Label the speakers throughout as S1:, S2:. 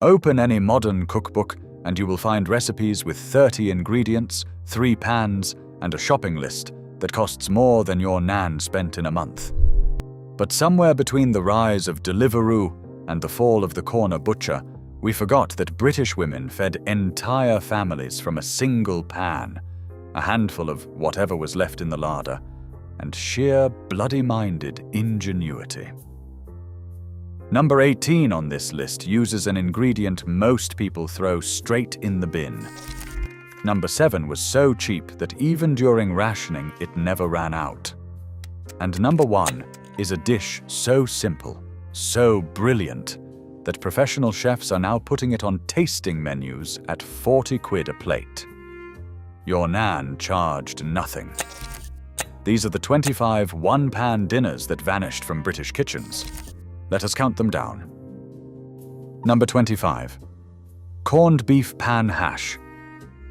S1: Open any modern cookbook and you will find recipes with 30 ingredients, 3 pans, and a shopping list that costs more than your Nan spent in a month. But somewhere between the rise of Deliveroo and the fall of the corner butcher, we forgot that British women fed entire families from a single pan, a handful of whatever was left in the larder, and sheer bloody-minded ingenuity. Number 18 on this list uses an ingredient most people throw straight in the bin. Number 7 was so cheap that even during rationing it never ran out. And number 1 is a dish so simple, so brilliant, that professional chefs are now putting it on tasting menus at 40 quid a plate. Your Nan charged nothing. These are the 25 one-pan dinners that vanished from British kitchens. Let us count them down. Number 25. Corned beef pan hash.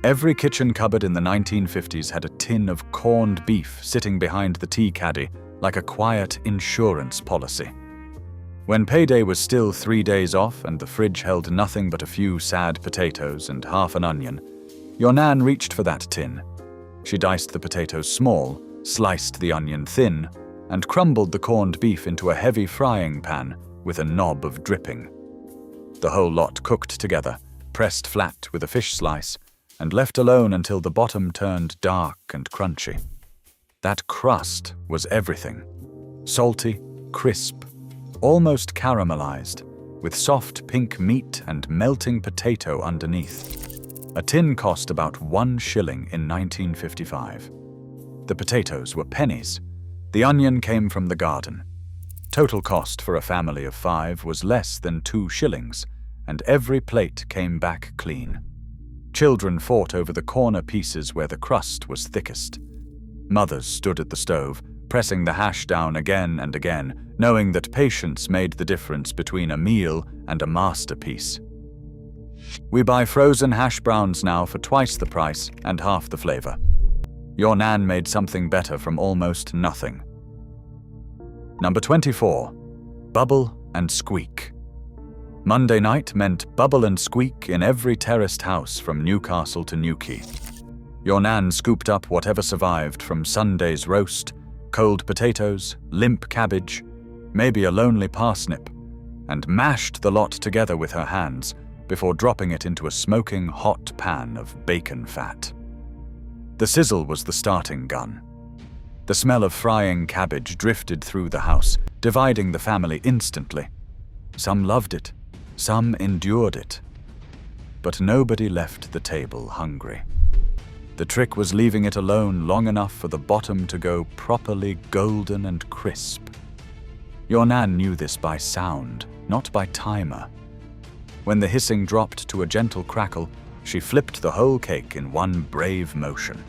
S1: Every kitchen cupboard in the 1950s had a tin of corned beef sitting behind the tea caddy like a quiet insurance policy. When payday was still 3 days off and the fridge held nothing but a few sad potatoes and half an onion, your Nan reached for that tin. She diced the potatoes small, sliced the onion thin, and crumbled the corned beef into a heavy frying pan with a knob of dripping. The whole lot cooked together, pressed flat with a fish slice, and left alone until the bottom turned dark and crunchy. That crust was everything. Salty, crisp, almost caramelized, with soft pink meat and melting potato underneath. A tin cost about 1 shilling in 1955. The potatoes were pennies. The onion came from the garden. Total cost for a family of 5 was less than 2 shillings, and every plate came back clean. Children fought over the corner pieces where the crust was thickest. Mothers stood at the stove, pressing the hash down again and again, knowing that patience made the difference between a meal and a masterpiece. We buy frozen hash browns now for twice the price and half the flavor. Your Nan made something better from almost nothing. Number 24. Bubble and squeak. Monday night meant bubble and squeak in every terraced house from Newcastle to Newquay. Your Nan scooped up whatever survived from Sunday's roast, cold potatoes, limp cabbage, maybe a lonely parsnip, and mashed the lot together with her hands before dropping it into a smoking hot pan of bacon fat. The sizzle was the starting gun. The smell of frying cabbage drifted through the house, dividing the family instantly. Some loved it, some endured it. But nobody left the table hungry. The trick was leaving it alone long enough for the bottom to go properly golden and crisp. Your Nan knew this by sound, not by timer. When the hissing dropped to a gentle crackle, she flipped the whole cake in one brave motion.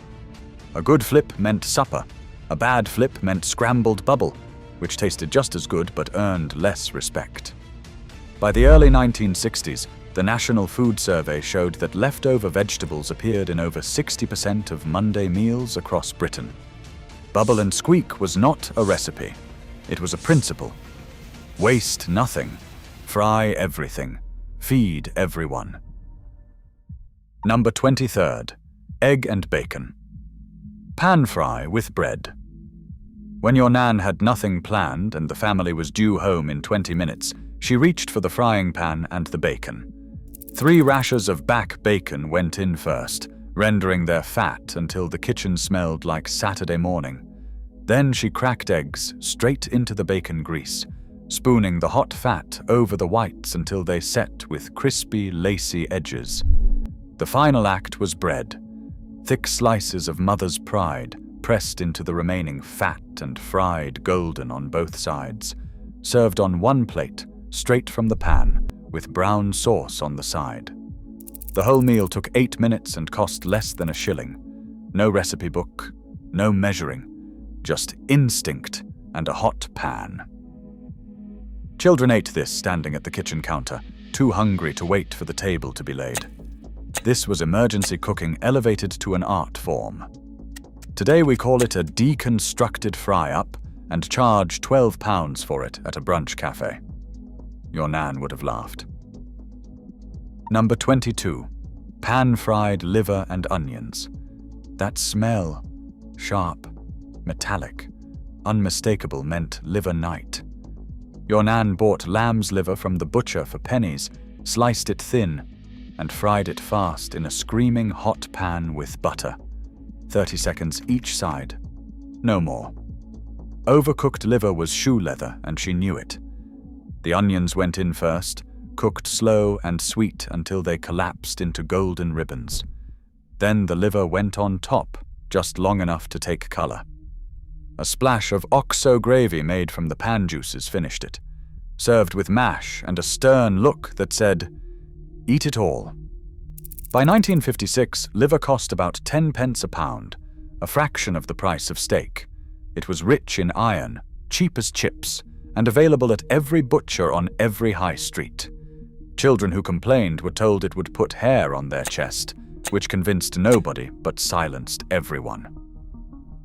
S1: A good flip meant supper. A bad flip meant scrambled bubble, which tasted just as good but earned less respect. By the early 1960s, the National Food Survey showed that leftover vegetables appeared in over 60% of Monday meals across Britain. Bubble and squeak was not a recipe. It was a principle. Waste nothing. Fry everything. Feed everyone. Number 23. Egg and bacon. Pan fry with bread. When your Nan had nothing planned and the family was due home in 20 minutes, she reached for the frying pan and the bacon. 3 rashers of back bacon went in first, rendering their fat until the kitchen smelled like Saturday morning. Then she cracked eggs straight into the bacon grease, spooning the hot fat over the whites until they set with crispy, lacy edges. The final act was bread. Thick slices of mother's pride pressed into the remaining fat and fried golden on both sides, served on one plate, straight from the pan, with brown sauce on the side. The whole meal took 8 minutes and cost less than a shilling. No recipe book, no measuring, just instinct and a hot pan. Children ate this standing at the kitchen counter, too hungry to wait for the table to be laid. This was emergency cooking elevated to an art form. Today we call it a deconstructed fry-up and charge £12 for it at a brunch cafe. Your Nan would have laughed. Number 22. Pan-fried liver and onions. That smell, sharp, metallic, unmistakable, meant liver night. Your Nan bought lamb's liver from the butcher for pennies, sliced it thin, and fried it fast in a screaming hot pan with butter. 30 seconds each side. No more. Overcooked liver was shoe leather, and she knew it. The onions went in first, cooked slow and sweet until they collapsed into golden ribbons. Then the liver went on top, just long enough to take color. A splash of oxo gravy made from the pan juices finished it, served with mash and a stern look that said, "Eat it all." By 1956, liver cost about 10 pence a pound, a fraction of the price of steak. It was rich in iron, cheap as chips, and available at every butcher on every high street. Children who complained were told it would put hair on their chest, which convinced nobody but silenced everyone.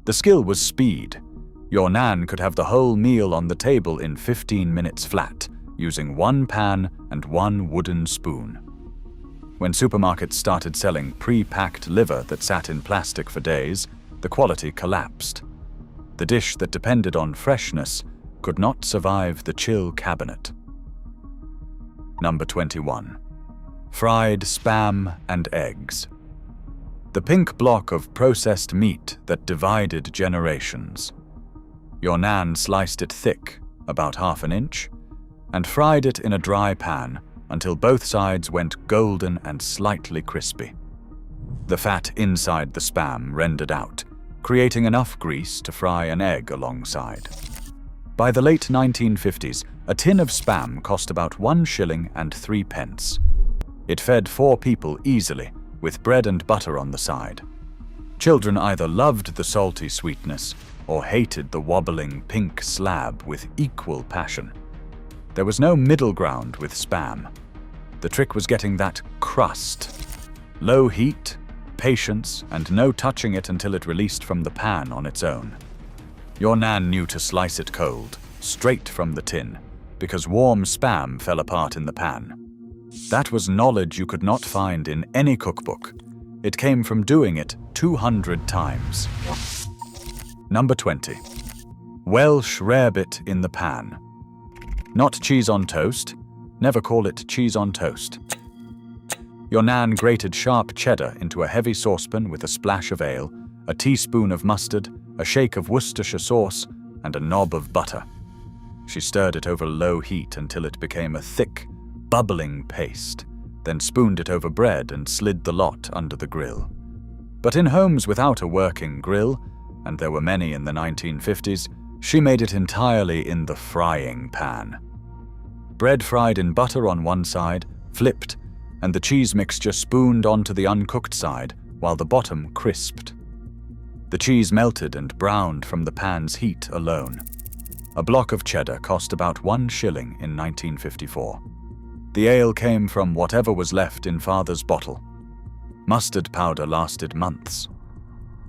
S1: The skill was speed. Your Nan could have the whole meal on the table in 15 minutes flat, using one pan and one wooden spoon. When supermarkets started selling pre-packed liver that sat in plastic for days, the quality collapsed. The dish that depended on freshness could not survive the chill cabinet. Number 21. Fried spam and eggs. The pink block of processed meat that divided generations. Your Nan sliced it thick, about half an inch, and fried it in a dry pan until both sides went golden and slightly crispy. The fat inside the spam rendered out, creating enough grease to fry an egg alongside. By the late 1950s, a tin of spam cost about 1 shilling and 3 pence. It fed 4 people easily, with bread and butter on the side. Children either loved the salty sweetness or hated the wobbling pink slab with equal passion. There was no middle ground with spam. The trick was getting that crust. Low heat, patience, and no touching it until it released from the pan on its own. Your Nan knew to slice it cold, straight from the tin, because warm spam fell apart in the pan. That was knowledge you could not find in any cookbook. It came from doing it 200 times. Number 20. Welsh rarebit in the pan. Not cheese on toast. Never call it cheese on toast. Your Nan grated sharp cheddar into a heavy saucepan with a splash of ale, a teaspoon of mustard, a shake of Worcestershire sauce, and a knob of butter. She stirred it over low heat until it became a thick, bubbling paste, then spooned it over bread and slid the lot under the grill. But in homes without a working grill, and there were many in the 1950s, she made it entirely in the frying pan. Bread fried in butter on one side, flipped, and the cheese mixture spooned onto the uncooked side while the bottom crisped. The cheese melted and browned from the pan's heat alone. A block of cheddar cost about 1 shilling in 1954. The ale came from whatever was left in Father's bottle. Mustard powder lasted months.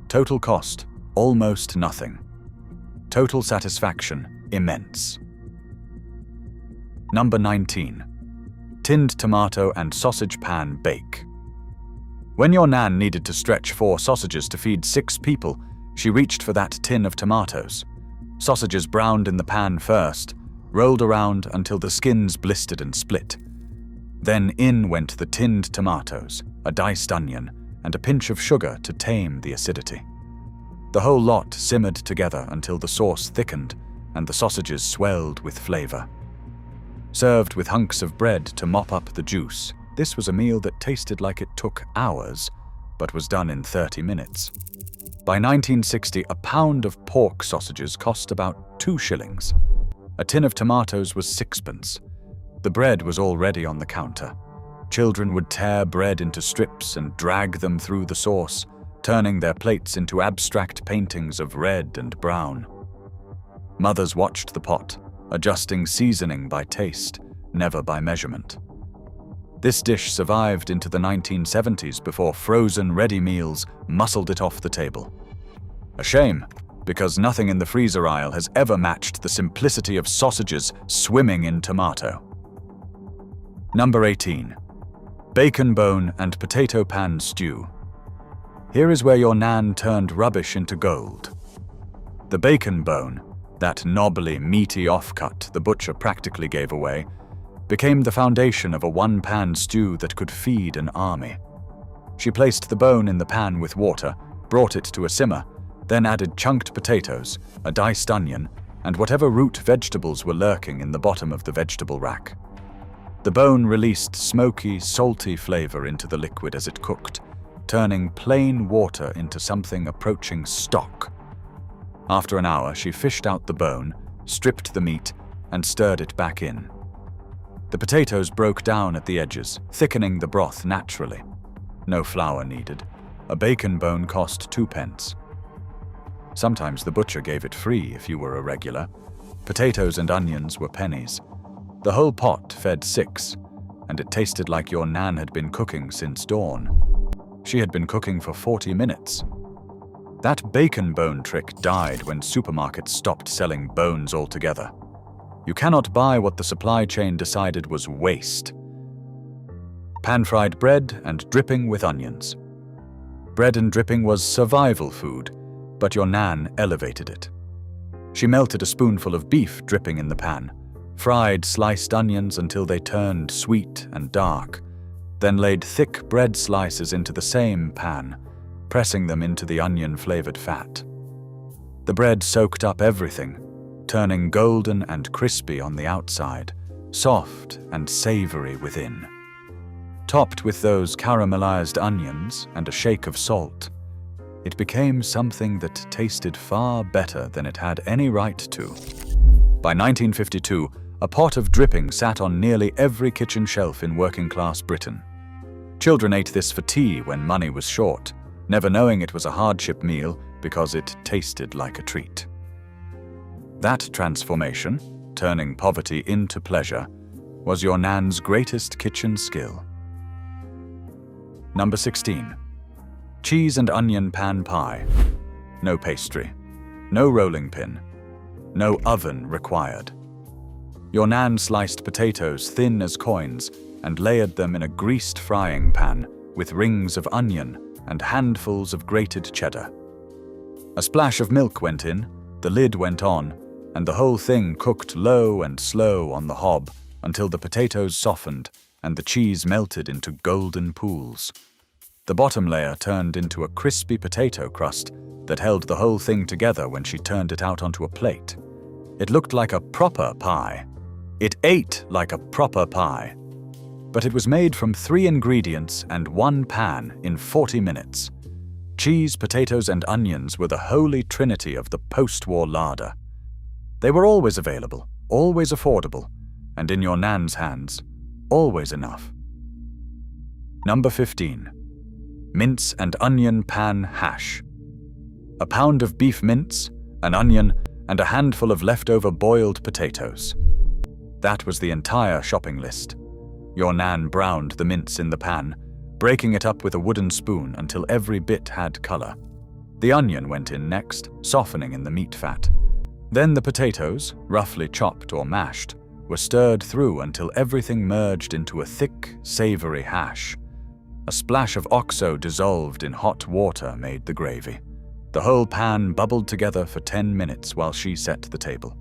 S1: Total cost, almost nothing. Total satisfaction, immense. Number 19. Tinned tomato and sausage pan bake. When your Nan needed to stretch 4 sausages to feed 6 people, she reached for that tin of tomatoes. Sausages browned in the pan first, rolled around until the skins blistered and split. Then in went the tinned tomatoes, a diced onion, and a pinch of sugar to tame the acidity. The whole lot simmered together until the sauce thickened and the sausages swelled with flavor. Served with hunks of bread to mop up the juice, this was a meal that tasted like it took hours, but was done in 30 minutes. By 1960, a pound of pork sausages cost about 2 shillings. A tin of tomatoes was 6pence. The bread was already on the counter. Children would tear bread into strips and drag them through the sauce, turning their plates into abstract paintings of red and brown. Mothers watched the pot, adjusting seasoning by taste, never by measurement. This dish survived into the 1970s before frozen ready meals muscled it off the table. A shame, because nothing in the freezer aisle has ever matched the simplicity of sausages swimming in tomato. Number 18. Bacon bone and potato pan stew. Here is where your Nan turned rubbish into gold. The bacon bone, that knobbly, meaty offcut the butcher practically gave away, became the foundation of a one-pan stew that could feed an army. She placed the bone in the pan with water, brought it to a simmer, then added chunked potatoes, a diced onion, and whatever root vegetables were lurking in the bottom of the vegetable rack. The bone released smoky, salty flavor into the liquid as it cooked, turning plain water into something approaching stock. After an hour, she fished out the bone, stripped the meat, and stirred it back in. The potatoes broke down at the edges, thickening the broth naturally. No flour needed. A bacon bone cost 2p. Sometimes the butcher gave it free if you were a regular. Potatoes and onions were pennies. The whole pot fed 6, and it tasted like your Nan had been cooking since dawn. She had been cooking for 40 minutes. That bacon bone trick died when supermarkets stopped selling bones altogether. You cannot buy what the supply chain decided was waste. Pan-fried bread and dripping with onions. Bread and dripping was survival food, but your Nan elevated it. She melted a spoonful of beef dripping in the pan, fried sliced onions until they turned sweet and dark, then laid thick bread slices into the same pan, pressing them into the onion-flavored fat. The bread soaked up everything, turning golden and crispy on the outside, soft and savory within. Topped with those caramelized onions and a shake of salt, it became something that tasted far better than it had any right to. By 1952, a pot of dripping sat on nearly every kitchen shelf in working-class Britain. Children ate this for tea when money was short, never knowing it was a hardship meal because it tasted like a treat. That transformation, turning poverty into pleasure, was your Nan's greatest kitchen skill. Number 16. Cheese and onion pan pie. No pastry. No rolling pin. No oven required. Your Nan sliced potatoes thin as coins and layered them in a greased frying pan with rings of onion and handfuls of grated cheddar. A splash of milk went in, the lid went on, and the whole thing cooked low and slow on the hob until the potatoes softened and the cheese melted into golden pools. The bottom layer turned into a crispy potato crust that held the whole thing together when she turned it out onto a plate. It looked like a proper pie. It ate like a proper pie. But it was made from 3 ingredients and 1 pan in 40 minutes. Cheese, potatoes, and onions were the holy trinity of the post-war larder. They were always available, always affordable, and in your Nan's hands, always enough. Number 15. Mince and onion pan hash. A pound of beef mince, an onion, and a handful of leftover boiled potatoes. That was the entire shopping list. Your Nan browned the mince in the pan, breaking it up with a wooden spoon until every bit had color. The onion went in next, softening in the meat fat. Then the potatoes, roughly chopped or mashed, were stirred through until everything merged into a thick, savory hash. A splash of OXO dissolved in hot water made the gravy. The whole pan bubbled together for 10 minutes while she set the table.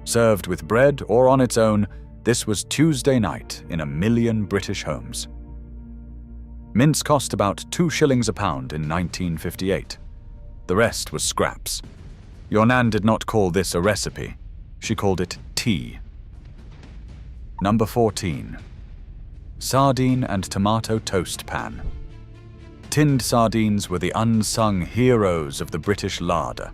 S1: Served with bread or on its own, this was Tuesday night in 1 million British homes. Mince cost about 2 shillings a pound in 1958. The rest was scraps. Your Nan did not call this a recipe. She called it tea. Number 14. Sardine and tomato toast pan. Tinned sardines were the unsung heroes of the British larder.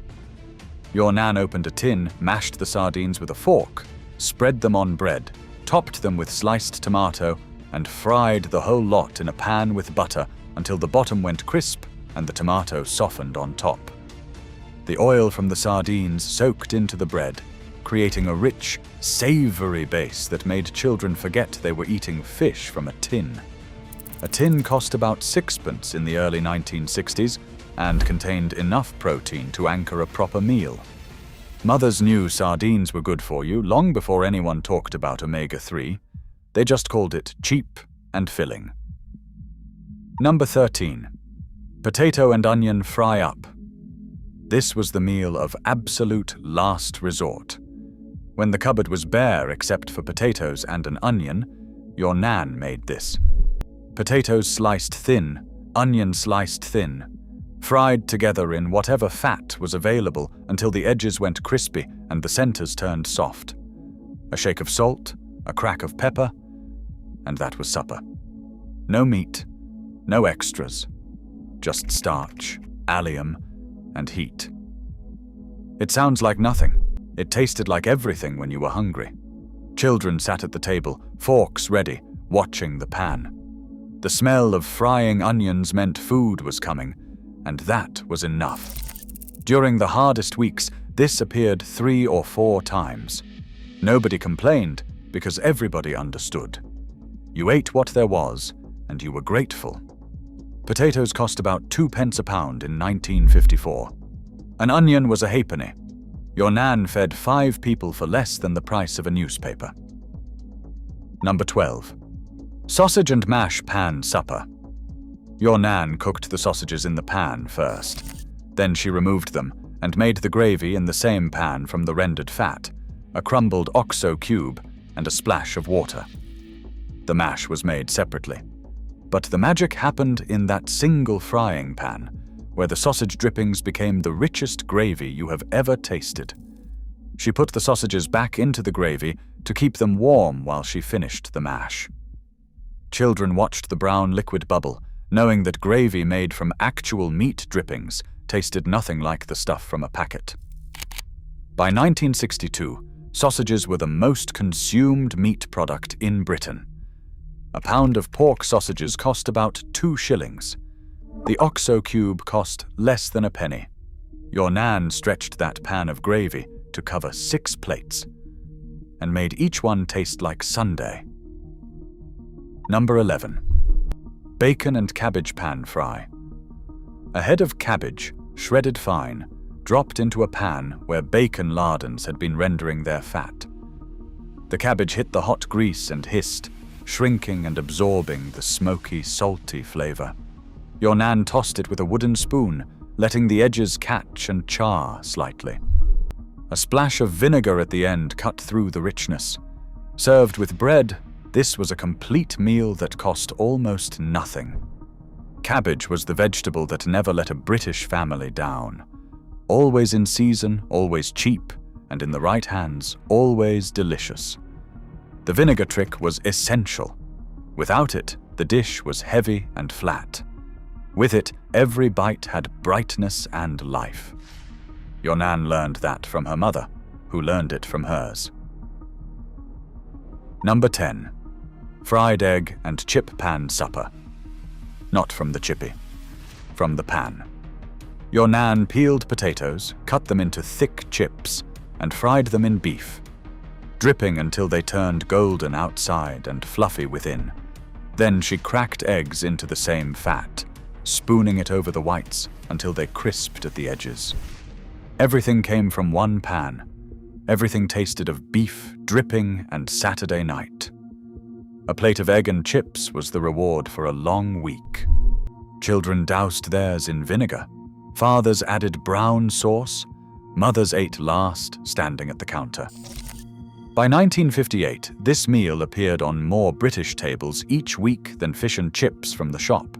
S1: Your Nan opened a tin, mashed the sardines with a fork, spread them on bread, topped them with sliced tomato, and fried the whole lot in a pan with butter until the bottom went crisp and the tomato softened on top. The oil from the sardines soaked into the bread, creating a rich, savory base that made children forget they were eating fish from a tin. A tin cost about 6p in the early 1960s and contained enough protein to anchor a proper meal. Mothers knew sardines were good for you long before anyone talked about omega-3. They just called it cheap and filling. Number 13. Potato and onion fry up. This was the meal of absolute last resort. When the cupboard was bare except for potatoes and an onion, your Nan made this. Potatoes sliced thin, onion sliced thin, fried together in whatever fat was available until the edges went crispy and the centers turned soft. A shake of salt, a crack of pepper, and that was supper. No meat, no extras, just starch, allium, and heat. It sounds like nothing. It tasted like everything when you were hungry. Children sat at the table, forks ready, watching the pan. The smell of frying onions meant food was coming, and that was enough. During the hardest weeks, this appeared 3 or 4 times. Nobody complained because everybody understood. You ate what there was, and you were grateful. Potatoes cost about 2 pence a pound in 1954. An onion was a halfpenny. Your Nan fed 5 people for less than the price of a newspaper. Number 12. Sausage and mash pan supper. Your Nan cooked the sausages in the pan first. Then she removed them and made the gravy in the same pan from the rendered fat, a crumbled OXO cube, and a splash of water. The mash was made separately. But the magic happened in that single frying pan, where the sausage drippings became the richest gravy you have ever tasted. She put the sausages back into the gravy to keep them warm while she finished the mash. Children watched the brown liquid bubble, knowing that gravy made from actual meat drippings tasted nothing like the stuff from a packet. By 1962, sausages were the most consumed meat product in Britain. A pound of pork sausages cost about 2 shillings. The OXO cube cost less than a penny. Your Nan stretched that pan of gravy to cover 6 plates and made each one taste like Sunday. Number 11. Bacon and cabbage pan fry. A head of cabbage, shredded fine, dropped into a pan where bacon lardons had been rendering their fat. The cabbage hit the hot grease and hissed, shrinking and absorbing the smoky, salty flavor. Your Nan tossed it with a wooden spoon, letting the edges catch and char slightly. A splash of vinegar at the end cut through the richness. Served with bread, this was a complete meal that cost almost nothing. Cabbage was the vegetable that never let a British family down. Always in season, always cheap, and in the right hands, always delicious. The vinegar trick was essential. Without it, the dish was heavy and flat. With it, every bite had brightness and life. Your Nan learned that from her mother, who learned it from hers. Number 10. Fried egg and chip pan supper. Not from the chippy, from the pan. Your Nan peeled potatoes, cut them into thick chips, and fried them in beef, dripping until they turned golden outside and fluffy within. Then she cracked eggs into the same fat, spooning it over the whites until they crisped at the edges. Everything came from one pan. Everything tasted of beef, dripping, and Saturday night. A plate of egg and chips was the reward for a long week. Children doused theirs in vinegar. Fathers added brown sauce. Mothers ate last, standing at the counter. By 1958, this meal appeared on more British tables each week than fish and chips from the shop.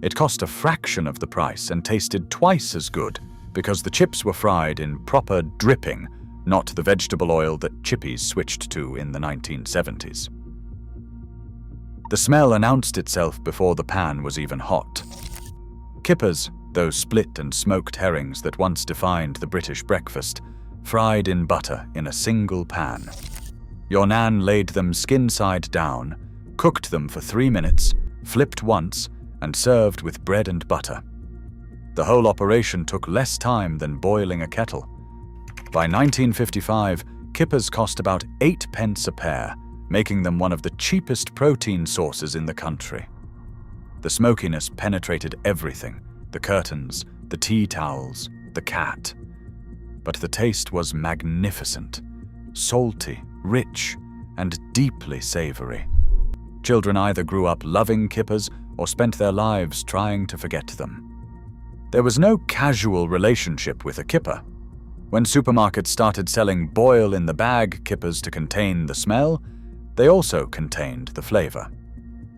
S1: It cost a fraction of the price and tasted twice as good because the chips were fried in proper dripping, not the vegetable oil that chippies switched to in the 1970s. The smell announced itself before the pan was even hot. Kippers, those split and smoked herrings that once defined the British breakfast, fried in butter in a single pan. Your Nan laid them skin side down, cooked them for 3 minutes, flipped once, and served with bread and butter. The whole operation took less time than boiling a kettle. By 1955, kippers cost about 8 pence a pair, making them one of the cheapest protein sources in the country. The smokiness penetrated everything, the curtains, the tea towels, the cat. But the taste was magnificent, salty, rich, and deeply savory. Children either grew up loving kippers or spent their lives trying to forget them. There was no casual relationship with a kipper. When supermarkets started selling boil-in-the-bag kippers to contain the smell, they also contained the flavor.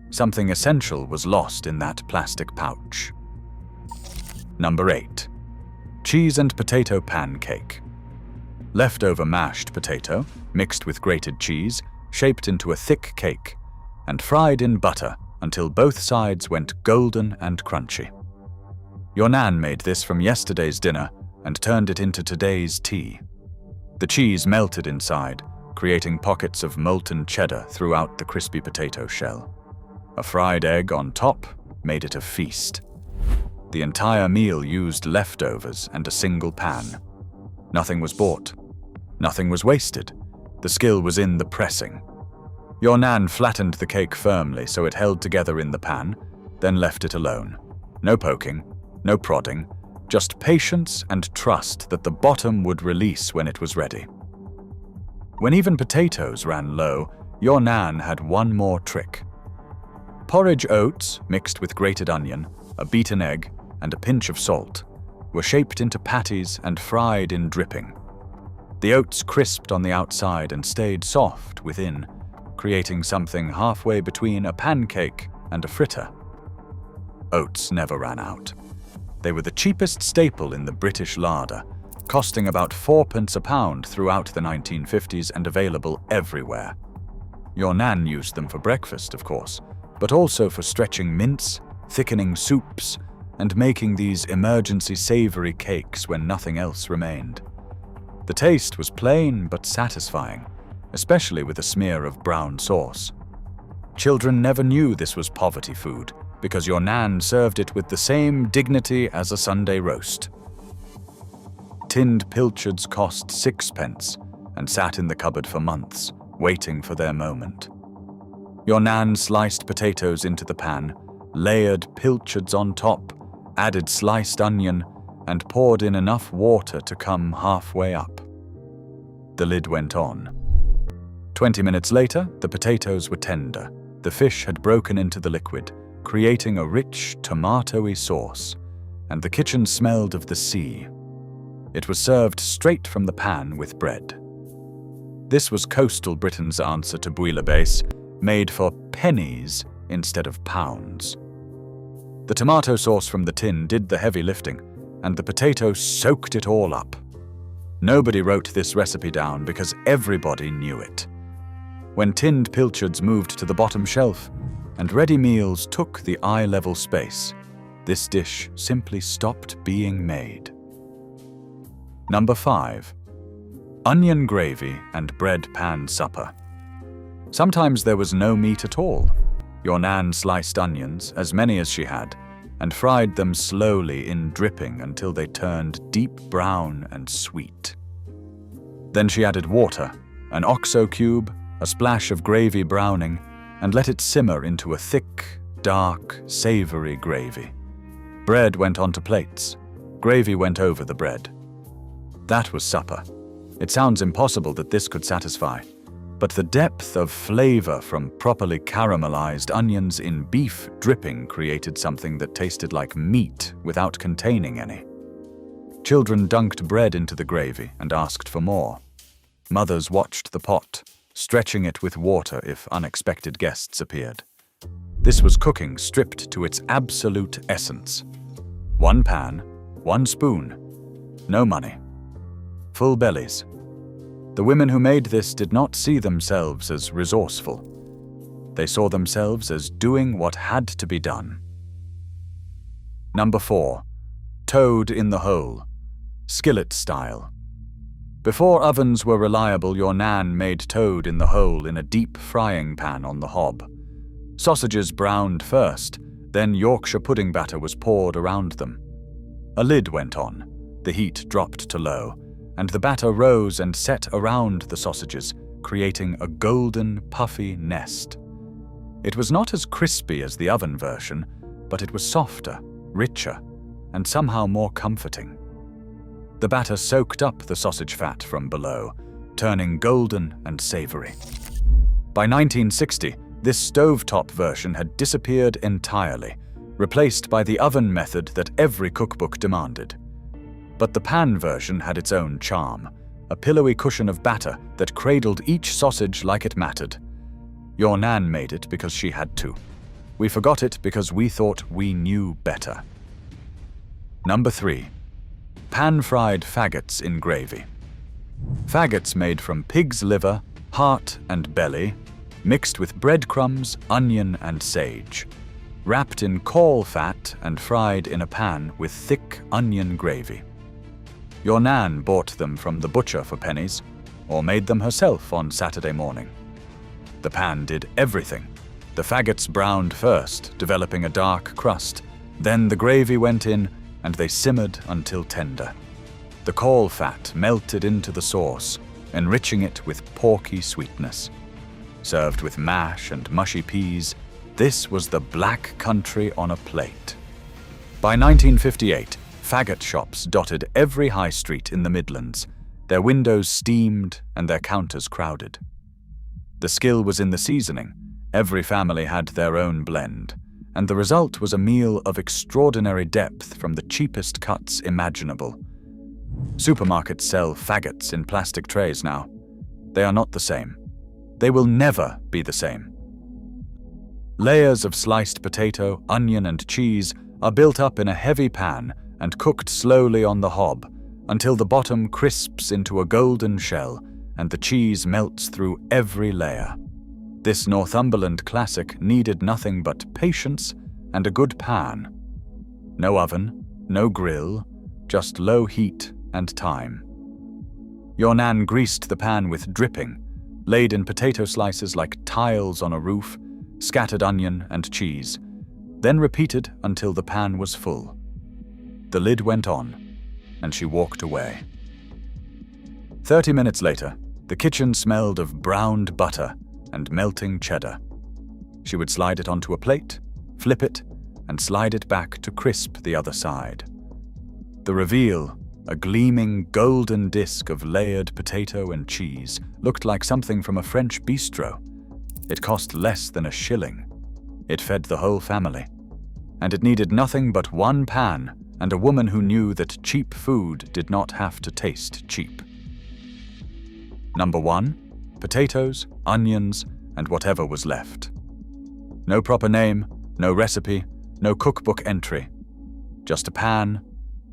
S1: Something essential was lost in that plastic pouch. Number 8. Cheese and potato pancake. Leftover mashed potato, mixed with grated cheese, shaped into a thick cake, and fried in butter until both sides went golden and crunchy. Your Nan made this from yesterday's dinner and turned it into today's tea. The cheese melted inside, creating pockets of molten cheddar throughout the crispy potato shell. A fried egg on top made it a feast. The entire meal used leftovers and a single pan. Nothing was bought. Nothing was wasted. The skill was in the pressing. Your Nan flattened the cake firmly so it held together in the pan, then left it alone. No poking, no prodding, just patience and trust that the bottom would release when it was ready. When even potatoes ran low, your Nan had one more trick. Porridge oats, mixed with grated onion, a beaten egg, and a pinch of salt, were shaped into patties and fried in dripping. The oats crisped on the outside and stayed soft within, creating something halfway between a pancake and a fritter. Oats never ran out. They were the cheapest staple in the British larder, costing about 4p a pound throughout the 1950s and available everywhere. Your Nan used them for breakfast, of course, but also for stretching mince, thickening soups, and making these emergency savory cakes when nothing else remained. The taste was plain but satisfying, especially with a smear of brown sauce. Children never knew this was poverty food, because your Nan served it with the same dignity as a Sunday roast. Tinned pilchards cost 6p and sat in the cupboard for months, waiting for their moment. Your Nan sliced potatoes into the pan, layered pilchards on top, added sliced onion, and poured in enough water to come halfway up. The lid went on. 20 minutes later, the potatoes were tender. The fish had broken into the liquid, creating a rich, tomatoey sauce, and the kitchen smelled of the sea. It was served straight from the pan with bread. This was coastal Britain's answer to bouillabaisse, made for pennies instead of pounds. The tomato sauce from the tin did the heavy lifting, and the potato soaked it all up. Nobody wrote this recipe down because everybody knew it. When tinned pilchards moved to the bottom shelf, and ready meals took the eye-level space, this dish simply stopped being made. Number 5. Onion gravy and bread pan supper. Sometimes there was no meat at all. Your Nan sliced onions, as many as she had, and fried them slowly in dripping until they turned deep brown and sweet. Then she added water, an OXO cube, a splash of gravy browning, and let it simmer into a thick, dark, savory gravy. Bread went onto plates. Gravy went over the bread. That was supper. It sounds impossible that this could satisfy, but the depth of flavor from properly caramelized onions in beef dripping created something that tasted like meat without containing any. Children dunked bread into the gravy and asked for more. Mothers watched the pot, stretching it with water if unexpected guests appeared. This was cooking stripped to its absolute essence. One pan, one spoon, no money. Full bellies. The women who made this did not see themselves as resourceful. They saw themselves as doing what had to be done. Number 4. Toad in the hole. Skillet style. Before ovens were reliable, your Nan made toad in the hole in a deep frying pan on the hob. Sausages browned first, then Yorkshire pudding batter was poured around them. A lid went on, the heat dropped to low, and the batter rose and set around the sausages, creating a golden, puffy nest. It was not as crispy as the oven version, but it was softer, richer, and somehow more comforting. The batter soaked up the sausage fat from below, turning golden and savory. By 1960, This stovetop version had disappeared entirely, replaced by the oven method that every cookbook demanded. But the pan version had its own charm, a pillowy cushion of batter that cradled each sausage like it mattered. Your Nan made it because she had to. We forgot it because we thought we knew better. Number 3. Pan-fried faggots in gravy. Faggots made from pig's liver, heart and belly, mixed with breadcrumbs, onion and sage, wrapped in caul fat and fried in a pan with thick onion gravy. Your Nan bought them from the butcher for pennies, or made them herself on Saturday morning. The pan did everything. The faggots browned first, developing a dark crust. Then the gravy went in, and they simmered until tender. The caul fat melted into the sauce, enriching it with porky sweetness. Served with mash and mushy peas, this was the black country on a plate. By 1958, faggot shops dotted every high street in the Midlands, their windows steamed and their counters crowded. The skill was in the seasoning. Every family had their own blend, and the result was a meal of extraordinary depth from the cheapest cuts imaginable. Supermarkets sell faggots in plastic trays now. They are not the same. They will never be the same. Layers of sliced potato, onion and cheese are built up in a heavy pan and cooked slowly on the hob until the bottom crisps into a golden shell and the cheese melts through every layer. This Northumberland classic needed nothing but patience and a good pan. No oven, no grill, just low heat and time. Your Nan greased the pan with dripping, laid in potato slices like tiles on a roof, scattered onion and cheese, then repeated until the pan was full. The lid went on, and she walked away. 30 minutes later, the kitchen smelled of browned butter and melting cheddar. She would slide it onto a plate, flip it, and slide it back to crisp the other side. The reveal, a gleaming golden disc of layered potato and cheese, looked like something from a French bistro. It cost less than a shilling. It fed the whole family. And it needed nothing but one pan and a woman who knew that cheap food did not have to taste cheap. Number 1. Potatoes, onions, and whatever was left. No proper name, no recipe, no cookbook entry. Just a pan,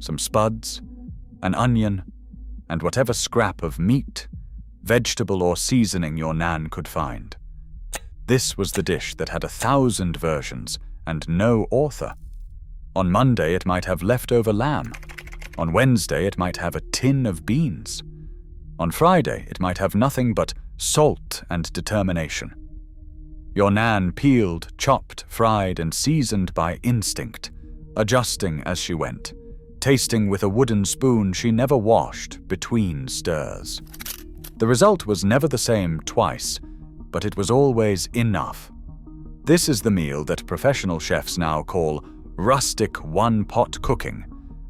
S1: some spuds, an onion, and whatever scrap of meat, vegetable or seasoning your Nan could find. This was the dish that had 1,000 versions and no author. On Monday it might have leftover lamb. On Wednesday it might have a tin of beans. On Friday it might have nothing but salt and determination. Your Nan peeled, chopped, fried, and seasoned by instinct, adjusting as she went, tasting with a wooden spoon she never washed between stirs. The result was never the same twice, but it was always enough. This is the meal that professional chefs now call rustic one-pot cooking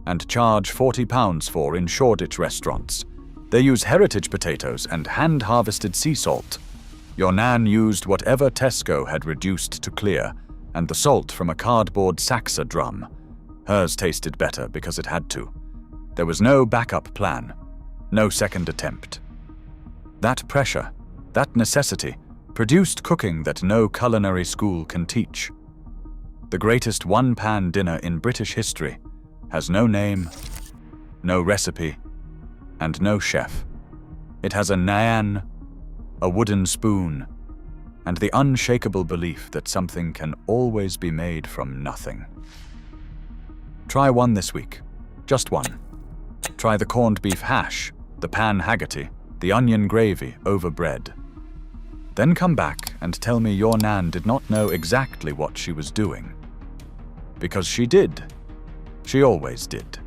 S1: and charge £40 for in Shoreditch restaurants. They use heritage potatoes and hand-harvested sea salt. Your Nan used whatever Tesco had reduced to clear, and the salt from a cardboard Saxa drum. Hers tasted better because it had to. There was no backup plan, no second attempt. That pressure, that necessity, produced cooking that no culinary school can teach. The greatest one-pan dinner in British history has no name, no recipe, and no chef. It has a Nan, a wooden spoon, and the unshakable belief that something can always be made from nothing. Try one this week, just one. Try the corned beef hash, the pan Haggerty, the onion gravy over bread. Then come back and tell me your Nan did not know exactly what she was doing. Because she did. She always did.